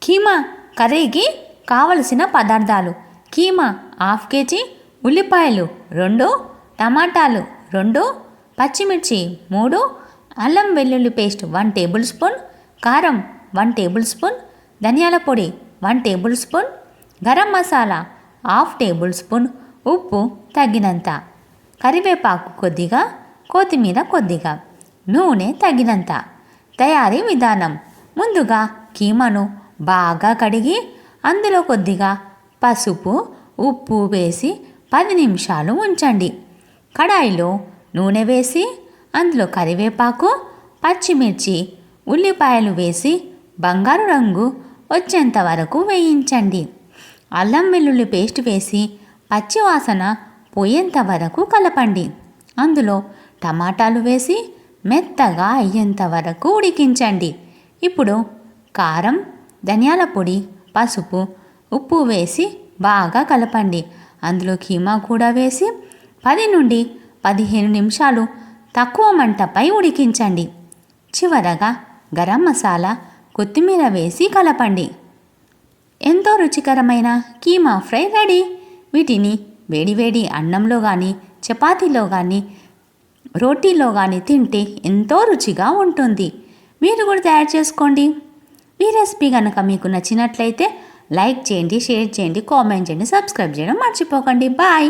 కీమా కర్రీకి కావలసిన పదార్థాలు: కీమా హాఫ్ కేజీ, ఉల్లిపాయలు 2, టమాటాలు 2, పచ్చిమిర్చి 3, అల్లం వెల్లుల్లి పేస్ట్ 1 టేబుల్ స్పూన్, కారం 1 టేబుల్ స్పూన్, ధనియాల పొడి 1 table spoon, garam masala half table spoon, ఉప్పు తగినంత, కరివేపాకు కొద్దిగా, కొత్తిమీర కొద్దిగా, నూనె తగినంత. తయారీ విధానం: ముందుగా కీమాను బాగా కడిగి అందులో కొద్దిగా పసుపు, ఉప్పు వేసి 10 నిమిషాలు ఉంచండి. కడాయిలో నూనె వేసి అందులో కరివేపాకు, పచ్చిమిర్చి, ఉల్లిపాయలు వేసి బంగారు రంగు వచ్చేంత వరకు వేయించండి. అల్లం వెల్లుల్లి పేస్ట్ వేసి పచ్చివాసన పోయేంత వరకు కలపండి. అందులో టమాటాలు వేసి మెత్తగా అయ్యేంత వరకు ఉడికించండి. ఇప్పుడు కారం, ధనియాల పొడి, పసుపు, ఉప్పు వేసి బాగా కలపండి. అందులో కీమా కూడా వేసి 10 నుండి 15 నిమిషాలు తక్కువ మంటపై ఉడికించండి. చివరగా గరం మసాలా, కొత్తిమీర వేసి కలపండి. ఎంతో రుచికరమైన కీమా ఫ్రై రెడీ. వీటిని వేడివేడి అన్నంలో కానీ, చపాతీలో కానీ, రోటీలో కానీ తింటే ఎంతో రుచిగా ఉంటుంది. మీరు కూడా తయారు చేసుకోండి. ఈ రెసిపీ కనుక మీకు నచ్చినట్లయితే లైక్ చేయండి, షేర్ చేయండి, కామెంట్ చేయండి, సబ్స్క్రైబ్ చేయడం మర్చిపోకండి. బాయ్.